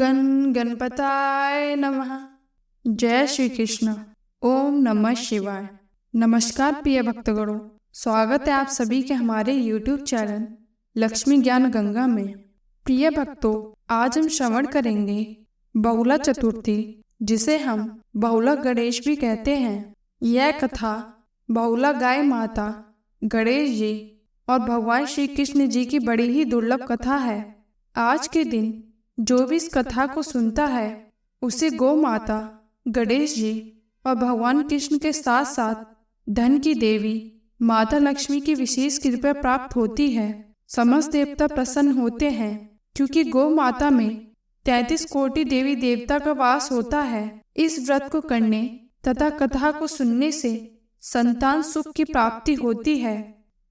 गण गणपताय नमः। जय श्री कृष्ण। ओम नमः शिवाय। नमस्कार प्रिय भक्तगणों, स्वागत है आप सभी के हमारे YouTube चैनल लक्ष्मी ज्ञान गंगा में। प्रिय भक्तों, आज हम श्रवण करेंगे बहुला चतुर्थी, जिसे हम बहुला गणेश भी कहते हैं। यह कथा बहुला गाय माता, गणेश जी और भगवान श्री कृष्ण जी की बड़ी ही दुर्लभ कथा है। आज के दिन जो भी इस कथा को सुनता है उसे गौ माता, गणेश जी और भगवान कृष्ण के साथ साथ धन की देवी माता लक्ष्मी की विशेष कृपा प्राप्त होती है। समस्त देवता प्रसन्न होते हैं, क्योंकि गौ माता में 33 कोटि देवी देवता का वास होता है। इस व्रत को करने तथा कथा को सुनने से संतान सुख की प्राप्ति होती है,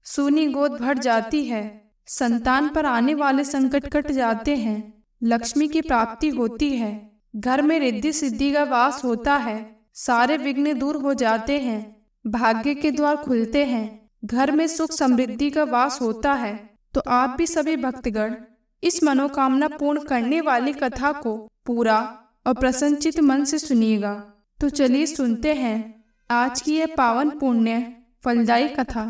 सूनी गोद भर जाती है, संतान पर आने वाले संकट कट जाते हैं, लक्ष्मी की प्राप्ति होती है, घर में रिद्धि सिद्धि का वास होता है, सारे विघ्न दूर हो जाते हैं, भाग्य के द्वार खुलते हैं, घर में सुख समृद्धि का वास होता है। तो आप भी सभी भक्तगण इस मनोकामना पूर्ण करने वाली कथा को पूरा और प्रसन्नचित मन से सुनिएगा। तो चलिए सुनते हैं आज की यह पावन पुण्य फलदायी कथा।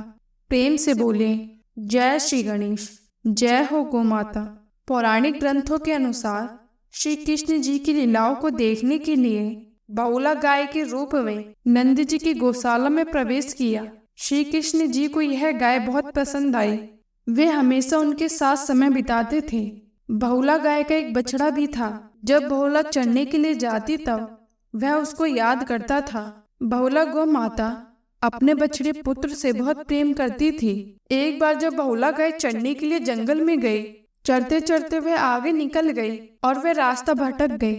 प्रेम से बोले जय श्री गणेश, जय हो गौ माता। पौराणिक ग्रंथों के अनुसार श्री कृष्ण जी की लीलाओं को देखने के लिए बहुला गाय के रूप में नंद जी की गौशाला में प्रवेश किया। श्री कृष्ण जी को यह गाय बहुत पसंद आई। वे हमेशा उनके साथ समय बिताते थे। बहुला गाय का एक बछड़ा भी था। जब बहुला चरने के लिए जाती तब वह उसको याद करता था। बहुला गौ माता अपने बछड़े पुत्र से बहुत प्रेम करती थी। एक बार जब बहुला गाय चरने के लिए जंगल में गई, चरते चरते वह आगे निकल गई और वह रास्ता भटक गई।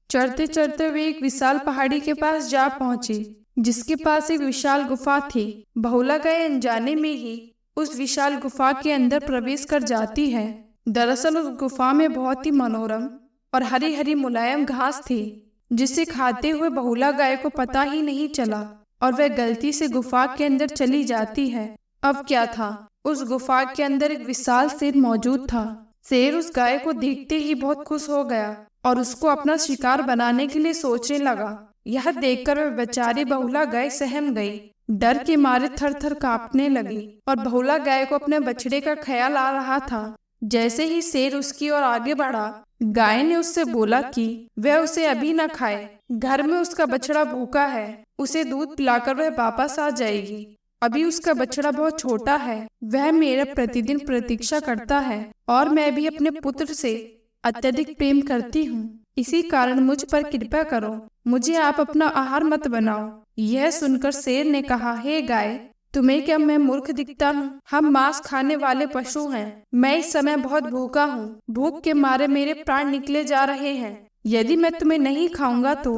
चरते चरते वे एक विशाल पहाड़ी के पास जा पहुंची, जिसके पास एक विशाल गुफा थी। बहुला गाय अनजाने में ही उस विशाल गुफा के अंदर प्रवेश कर जाती है। दरअसल उस गुफा में बहुत ही मनोरम और हरी हरी मुलायम घास थी, जिसे खाते हुए बहुला गाय को पता ही नहीं चला और वह गलती से गुफा के अंदर चली जाती है। अब क्या था, उस गुफा के अंदर एक विशाल शेर मौजूद था। शेर उस गाय को देखते ही बहुत खुश हो गया और उसको अपना शिकार बनाने के लिए सोचने लगा। यह देखकर वह बेचारी बहुला गाय सहम गई, डर के मारे थर थर कांपने लगी और बहुला गाय को अपने बछड़े का ख्याल आ रहा था। जैसे ही शेर उसकी ओर आगे बढ़ा, गाय ने उससे बोला कि वह उसे अभी न खाए, घर में उसका बछड़ा भूखा है, उसे दूध पिलाकर वह वापस आ जाएगी। अभी उसका बछड़ा बहुत छोटा है, वह मेरा प्रतिदिन प्रतीक्षा करता है और मैं भी अपने पुत्र से अत्यधिक प्रेम करती हूँ। इसी कारण मुझ पर कृपा करो, मुझे आप अपना आहार मत बनाओ। यह सुनकर शेर ने कहा, हे गाय, तुम्हें क्या मैं मूर्ख दिखता हूँ? हम मांस खाने वाले पशु हैं। मैं इस समय बहुत भूखा हूँ, भूख के मारे मेरे प्राण निकले जा रहे हैं। यदि मैं तुम्हें नहीं खाऊंगा तो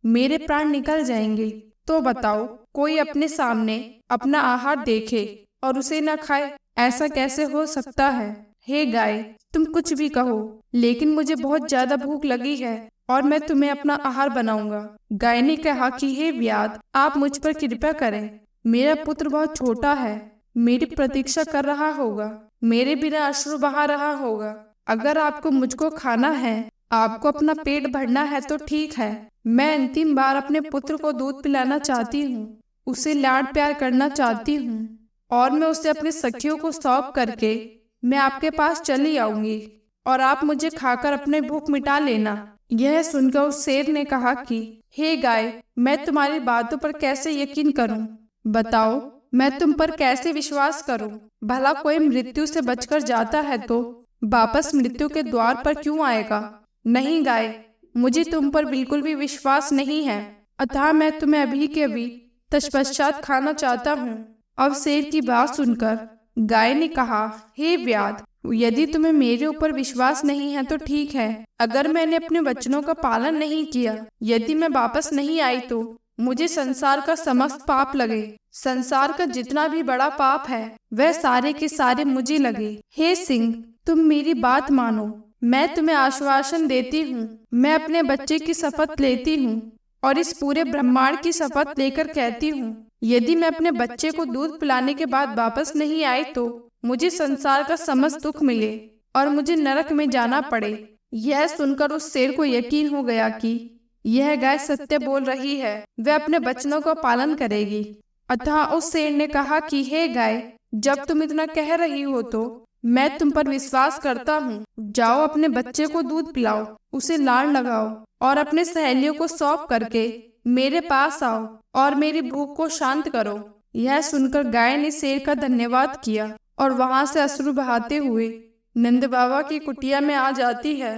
मेरे प्राण निकल जाएंगे। तो बताओ, कोई अपने सामने अपना आहार देखे और उसे न खाए, ऐसा कैसे हो सकता है? हे गाय, तुम कुछ भी कहो, लेकिन मुझे बहुत ज्यादा भूख लगी है और मैं तुम्हें अपना आहार बनाऊंगा। गाय ने कहा कि हे व्याध, आप मुझ पर कृपा करें। मेरा पुत्र बहुत छोटा है, मेरी प्रतीक्षा कर रहा होगा, मेरे बिना अश्रु बहा रहा होगा। अगर आपको मुझको खाना है, आपको अपना पेट भरना है तो ठीक है। मैं अंतिम बार अपने पुत्र को दूध पिलाना चाहती हूँ, उसे लाड प्यार करना चाहती हूँ और मैं उसे अपने सखियों को सौंप करके मैं आपके पास चली आऊंगी और आप मुझे खाकर अपने भूख मिटा लेना। यह सुनकर उस शेर ने कहा कि हे गाय, मैं तुम्हारी बातों पर कैसे यकीन करूं? बताओ, मैं तुम पर कैसे विश्वास करूं? भला कोई मृत्यु से बचकर जाता है तो वापस मृत्यु के द्वार पर क्यों आएगा? नहीं गाय, मुझे तुम पर बिल्कुल भी विश्वास नहीं है, अतः मैं तुम्हें अभी के अभी तत्पश्चात खाना चाहता हूँ। अब शेर की बात सुनकर गाय ने कहा, हे व्याध, यदि तुम्हें मेरे ऊपर विश्वास नहीं है तो ठीक है। अगर मैंने अपने वचनों का पालन नहीं किया, यदि मैं वापस नहीं आई तो मुझे संसार का समस्त पाप लगे। संसार का जितना भी बड़ा पाप है वह सारे के सारे मुझे लगे। हे सिंह, तुम मेरी बात मानो, मैं तुम्हें आश्वासन देती हूँ। मैं अपने बच्चे की शपथ लेती हूँ और इस पूरे ब्रह्मांड की शपथ लेकर कहती हूँ, यदि मैं अपने बच्चे को दूध पिलाने के बाद वापस नहीं आई तो मुझे संसार का समस्त दुख मिले और मुझे नरक में जाना पड़े। यह सुनकर उस शेर को यकीन हो गया कि यह गाय सत्य बोल रही है, वह अपने वचनों का पालन करेगी। अतः उस शेर ने कहा कि हे गाय, जब तुम इतना कह रही हो तो मैं तुम पर विश्वास करता हूँ। जाओ अपने बच्चे को दूध पिलाओ, उसे लाड़ लगाओ और अपने सहेलियों को सौंप करके मेरे पास आओ और मेरी भूख को शांत करो। यह सुनकर गाय ने शेर का धन्यवाद किया और वहां से अश्रु बहाते हुए नंद बाबा की कुटिया में आ जाती है।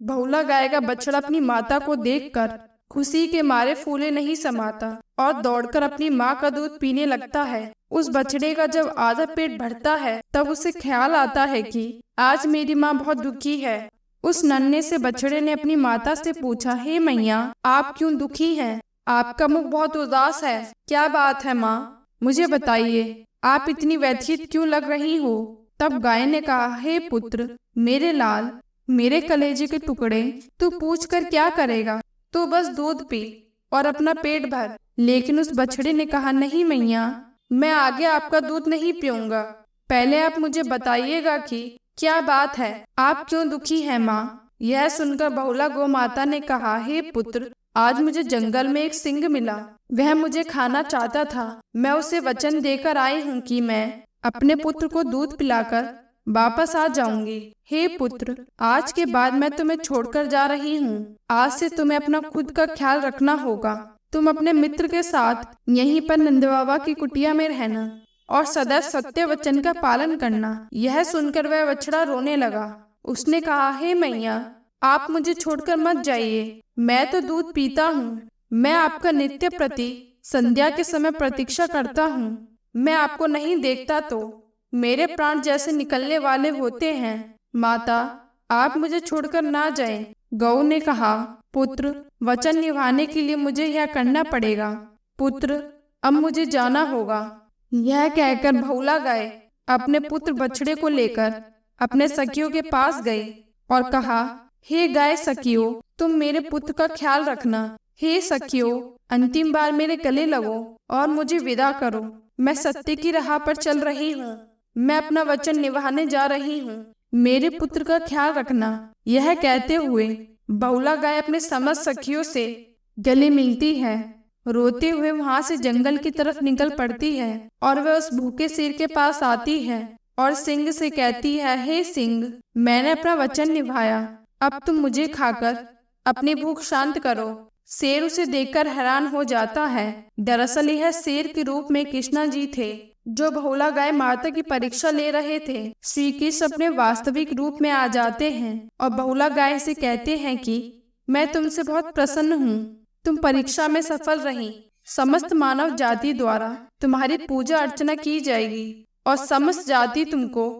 बहुला गाय का बछड़ा अपनी माता को देखकर खुशी के मारे फूले नहीं समाता और दौड़कर अपनी माँ का दूध पीने लगता है। उस बछड़े का जब आधा पेट भरता है तब उसे ख्याल आता है कि आज मेरी माँ बहुत दुखी है। उस नन्हे से बछड़े ने अपनी माता से पूछा, हे मैया, आप क्यों दुखी हैं? आपका मुख बहुत उदास है, क्या बात है माँ? मुझे बताइए, आप इतनी व्यथित क्यों लग रही हो? तब गाय ने कहा, हे पुत्र, मेरे लाल, मेरे कलेजे के टुकड़े, तू पूछ कर क्या करेगा? तू बस दूध पी और अपना पेट भर। लेकिन उस बछड़े ने कहा, नहीं मैया, मैं आगे आपका दूध नहीं पीऊंगा। पहले आप मुझे बताइएगा कि क्या बात है, आप क्यों दुखी हैं माँ? यह सुनकर बहुला गौ माता ने कहा, हे पुत्र, आज मुझे जंगल में एक सिंह मिला, वह मुझे खाना चाहता था। मैं उसे वचन देकर आई हूँ कि मैं अपने पुत्र को दूध पिलाकर वापस आ जाऊंगी। हे पुत्र, आज के बाद मैं तुम्हें छोड़कर जा रही हूँ। आज से तुम्हें अपना खुद का ख्याल रखना होगा। तुम अपने मित्र के साथ यहीं पर नंद बाबा की कुटिया में रहना और सदैव सत्य वचन का पालन करना। यह सुनकर वह बछड़ा रोने लगा। उसने कहा, हे मैया, आप मुझे छोड़कर मत जाइए, मैं तो दूध पीता हूँ। मैं आपका नित्य प्रति संध्या के समय प्रतीक्षा करता हूँ। मैं आपको नहीं देखता तो मेरे प्राण जैसे निकलने वाले होते हैं। माता, आप मुझे छोड़कर ना जाएं। गौ ने कहा, पुत्र, वचन निभाने के लिए मुझे यह करना पड़ेगा। पुत्र, अब मुझे जाना होगा। यह कहकर बहुला गाय अपने पुत्र बछड़े को लेकर अपने सखियों के पास गई और कहा, हे गाय सखियों, तुम मेरे पुत्र का ख्याल रखना। हे सखियों, अंतिम बार मेरे गले लगो और मुझे विदा करो। मैं सत्य की राह पर चल रही हूँ। मैं अपना वचन निभाने जा रही हूँ। मेरे पुत्र का ख्याल रखना। यह कहते हुए बहुला गाय अपने समस्त सखियों से गले मिलती है। रोते हुए वहां से जंगल की तरफ निकल पड़ती है और वह उस भूखे शेर के पास आती है और सिंह से कहती है, हे सिंह, मैंने अपना वचन निभाया, अब तुम मुझे खाकर अपनी भूख शांत करो। शेर उसे देखकर हैरान हो जाता है। दरअसल यह शेर के रूप में कृष्णा जी थे, जो बहुला गाय माता की परीक्षा ले रहे थे। श्री कृष्ण अपने वास्तविक रूप में आ जाते हैं और बहुला गाय से कहते हैं कि मैं तुमसे बहुत प्रसन्न हूँ, तुम परीक्षा में सफल रही। समस्त मानव जाति द्वारा तुम्हारी पूजा अर्चना की जाएगी और समस्त जाति तुमको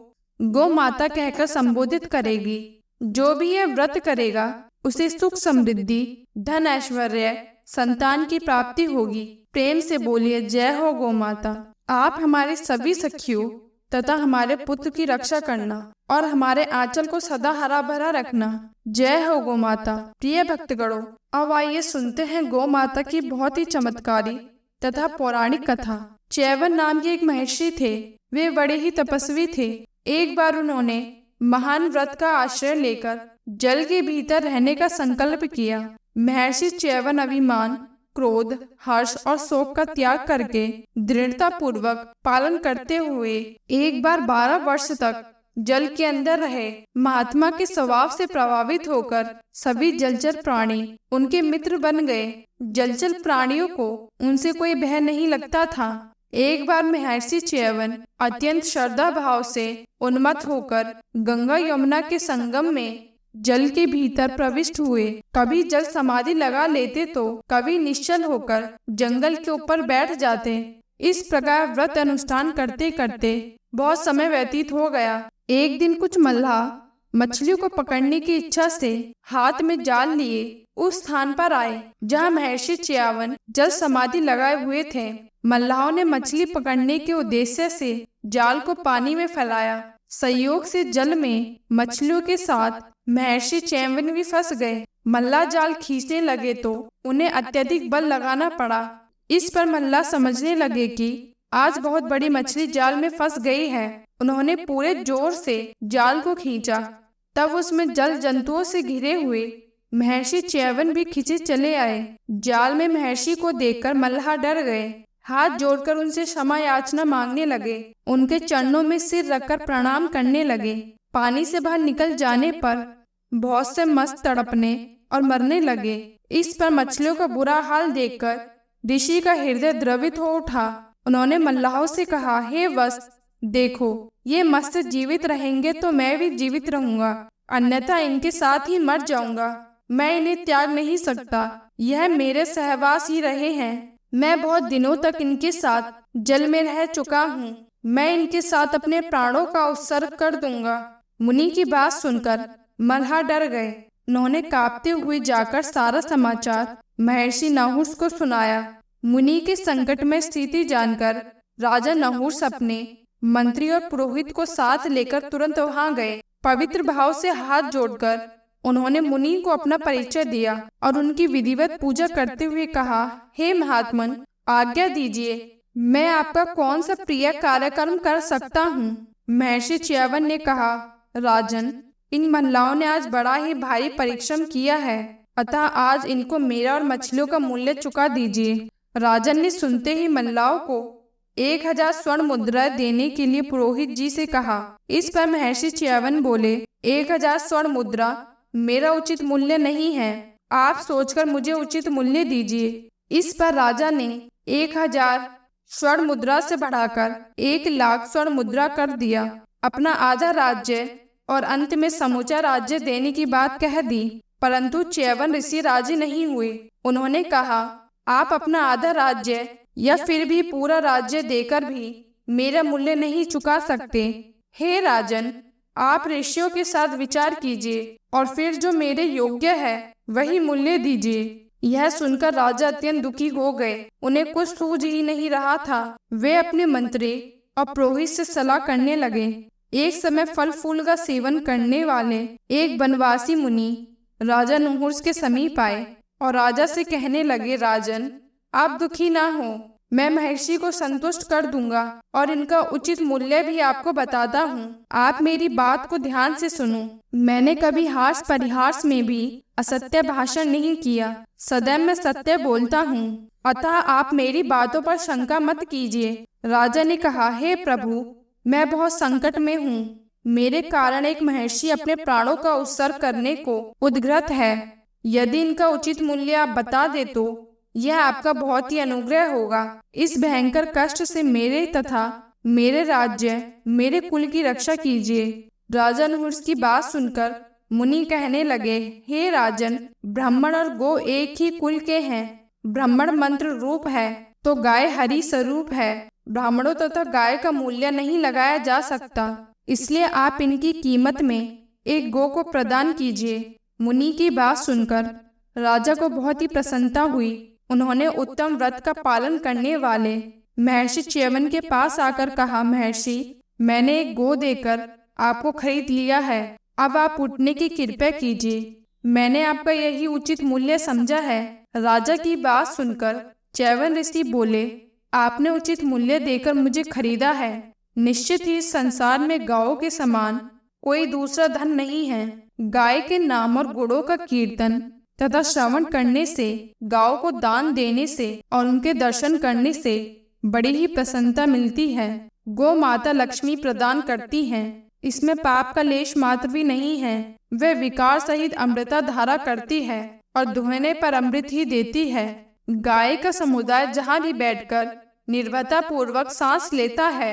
गौ माता कहकर संबोधित करेगी। जो भी यह व्रत करेगा उसे सुख समृद्धि, धन, ऐश्वर्य, संतान की प्राप्ति होगी। प्रेम से बोलिए, जय हो गौ माता। आप हमारे सभी सखियों तथा हमारे पुत्र की रक्षा करना और हमारे आंचल को सदा हरा भरा रखना। जय हो गौ माता। प्रिय भक्तगणों, अब आइए सुनते हैं गौ माता की बहुत ही चमत्कारी तथा पौराणिक कथा। चैवन नाम के एक महर्षि थे। वे बड़े ही तपस्वी थे। एक बार उन्होंने महान व्रत का आश्रय लेकर जल के भीतर रहने का संकल्प किया। महर्षि चैवन अभिमान, क्रोध, हर्ष और शोक का त्याग करके दृढ़ता पूर्वक पालन करते हुए एक बार 12 वर्ष तक जल के अंदर रहे। महात्मा के स्वभाव से प्रभावित होकर सभी जलचर प्राणी उनके मित्र बन गए। जलचर प्राणियों को उनसे कोई भय नहीं लगता था। एक बार महर्षि चैवन अत्यंत श्रद्धा भाव से उन्मत्त होकर गंगा यमुना के संगम में जल के भीतर प्रविष्ट हुए। कभी जल समाधि लगा लेते तो कभी निश्चल होकर जंगल के ऊपर बैठ जाते। इस प्रकार व्रत अनुष्ठान करते करते बहुत समय व्यतीत हो गया। एक दिन कुछ मल्लाह मछलियों को पकड़ने की इच्छा से हाथ में जाल लिए उस स्थान पर आए जहाँ महर्षि चैवन जल समाधि लगाए हुए थे। मल्लाहों ने मछली पकड़ने के उद्देश्य से जाल को पानी में फैलाया। संयोग से जल में मछलियों के साथ महर्षि चैवन भी फंस गए। मल्लाह जाल खींचने लगे तो उन्हें अत्यधिक बल लगाना पड़ा। इस पर मल्लाह समझने लगे कि आज बहुत बड़ी मछली जाल में फंस गई है। उन्होंने पूरे जोर से जाल को खींचा तब उसमें जल जंतुओं से घिरे हुए महर्षि च्यवन भी खींचे चले आए। जाल में महर्षि को देखकर मल्लाह डर गए, हाथ जोड़कर उनसे क्षमा याचना मांगने लगे, उनके चरणों में सिर रखकर प्रणाम करने लगे। पानी से बाहर निकल जाने पर बहुत से मस्त तड़पने और मरने लगे। इस पर मछलियों का बुरा हाल देखकर ऋषि का हृदय द्रवित हो उठा। उन्होंने मल्लाहों से कहा, हे वत्स, देखो, ये मत्स्य जीवित रहेंगे तो मैं भी जीवित रहूंगा, अन्यथा इनके साथ ही मर जाऊंगा। मैं इन्हें त्याग नहीं सकता, यह मेरे सहवास ही रहे हैं। मैं बहुत दिनों तक इनके साथ जल में रह चुका हूँ, मैं इनके साथ अपने प्राणों का उत्सर्ग कर दूंगा। मुनि की बात सुनकर मल्लाह डर गए। उन्होंने कांपते हुए जाकर सारा समाचार महर्षि नहुष को सुनाया। मुनि के संकट में स्थिति जानकर राजा नहुष अपने मंत्री और पुरोहित को साथ लेकर तुरंत वहां गए। पवित्र भाव से हाथ जोड़कर उन्होंने मुनि को अपना परिचय दिया और उनकी विधिवत पूजा करते हुए कहा, हे महात्मन, आज्ञा दीजिए, मैं आपका कौन सा प्रिय कार्यक्रम कर सकता हूँ। महर्षि च्यवन ने कहा, राजन, इन मल्लाहों ने आज बड़ा ही भारी परिश्रम किया है, अतः आज इनको मेरा और मछलियों का मूल्य चुका दीजिए। राजन ने सुनते ही मल्लाहों को 1000 स्वर्ण मुद्रा देने के लिए पुरोहित जी से कहा। इस पर महर्षि च्यवन बोले, 1000 स्वर्ण मुद्रा मेरा उचित मूल्य नहीं है, आप सोचकर मुझे उचित मूल्य दीजिए। इस पर राजा ने 1000 स्वर्ण मुद्रा से बढ़ाकर 1,00,000 स्वर्ण मुद्रा कर दिया। अपना आधा राज्य और अंत में समूचा राज्य देने की बात कह दी, परंतु च्यवन ऋषि राजी नहीं हुए। उन्होंने कहा, आप अपना आधा राज्य या फिर भी पूरा राज्य देकर भी मेरा मूल्य नहीं चुका सकते। हे राजन, आप ऋषियों के साथ विचार कीजिए और फिर जो मेरे योग्य है वही मूल्य दीजिए। यह सुनकर राजा अत्यंत दुखी हो गए। उन्हें कुछ सूझ ही नहीं रहा था। वे अपने मंत्री और पुरोहित से सलाह करने लगे। एक समय फल फूल का सेवन करने वाले एक वनवासी मुनि राजा नहुष के समीप आए और राजा से कहने लगे, राजन, आप दुखी ना हो, मैं महर्षि को संतुष्ट कर दूंगा और इनका उचित मूल्य भी आपको बताता हूँ। आप मेरी बात को ध्यान से सुनो। मैंने कभी हास परिहास में भी असत्य भाषण नहीं किया, सदैव मैं सत्य बोलता हूँ, अतः आप मेरी बातों पर शंका मत कीजिए। राजा ने कहा, हे प्रभु, मैं बहुत संकट में हूँ। मेरे कारण एक महर्षि अपने प्राणों का उत्सर्ग करने को उद्ग्रत है। यदि इनका उचित मूल्य आप बता दे तो यह आपका बहुत ही अनुग्रह होगा। इस भयंकर कष्ट से मेरे तथा मेरे राज्य, मेरे कुल की रक्षा कीजिए। राजा नहुष की बात सुनकर मुनि कहने लगे, हे राजन, ब्राह्मण और गो एक ही कुल के हैं। ब्राह्मण मंत्र रूप है तो गाय हरि स्वरूप है। ब्राह्मणों तथा गाय का मूल्य नहीं लगाया जा सकता, इसलिए आप इनकी कीमत में एक गो को प्रदान कीजिए। मुनि की बात सुनकर राजा को बहुत ही प्रसन्नता हुई। उन्होंने उत्तम व्रत का पालन करने वाले महर्षि च्यवन के पास आकर कहा, महर्षि, मैंने एक गो देकर आपको खरीद लिया है, अब आप उठने की कृपा कीजिए। मैंने आपका यही उचित मूल्य समझा है। राजा की बात सुनकर च्यवन ऋषि बोले, आपने उचित मूल्य देकर मुझे खरीदा है। निश्चित ही इस संसार में गायों के समान कोई दूसरा धन नहीं है। गाय के नाम और गुणों का कीर्तन तथा श्रवण करने से, गायों को दान देने से और उनके दर्शन करने से बड़ी ही प्रसन्नता मिलती है। गौ माता लक्ष्मी प्रदान करती हैं, इसमें पाप का लेश मात्र भी नहीं है। वह विकार सहित अमृता धारा करती है और दुहने पर अमृत ही देती है। गाय का समुदाय जहाँ भी बैठकर निर्भयता पूर्वक सांस लेता है,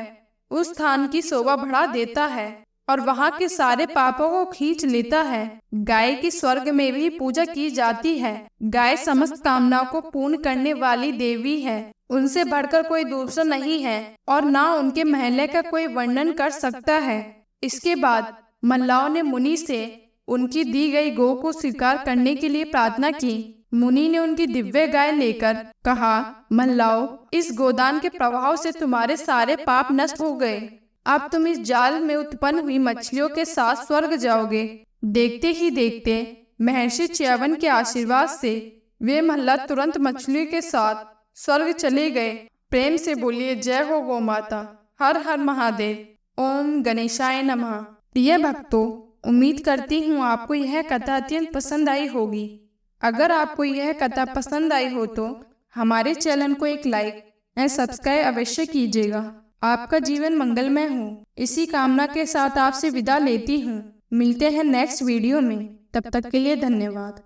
उस स्थान की शोभा बढ़ा देता है और वहाँ के सारे पापों को खींच लेता है। गाय की स्वर्ग में भी पूजा की जाती है। गाय समस्त कामनाओं को पूर्ण करने वाली देवी है। उनसे बढ़कर कोई दूसरा नहीं है और ना उनके महल्ले का कोई वर्णन कर सकता है। इसके बाद मल्लाहों ने मुनि से उनकी दी गई गौ को स्वीकार करने के लिए प्रार्थना की। मुनि ने उनकी दिव्य गाय लेकर कहा, मल्लाहो, इस गोदान के प्रभाव से तुम्हारे सारे पाप नष्ट हो गए। अब तुम इस जाल में उत्पन्न हुई मछलियों के साथ स्वर्ग जाओगे। देखते ही देखते महर्षि च्यवन के आशीर्वाद से वे मल्लाह तुरंत मछलियों के साथ स्वर्ग चले गए। प्रेम से बोलिए, जय हो गौ माता। हर हर महादेव। ओम गणेशाय नमः। प्रिय भक्तों, उम्मीद करती हूँ आपको यह कथा अत्यंत पसंद आई होगी। अगर आपको यह कथा पसंद आई हो तो हमारे चैनल को एक लाइक एंड सब्सक्राइब अवश्य कीजिएगा। आपका जीवन मंगलमय हो, इसी कामना के साथ आपसे विदा लेती हूँ। मिलते हैं नेक्स्ट वीडियो में, तब तक के लिए धन्यवाद।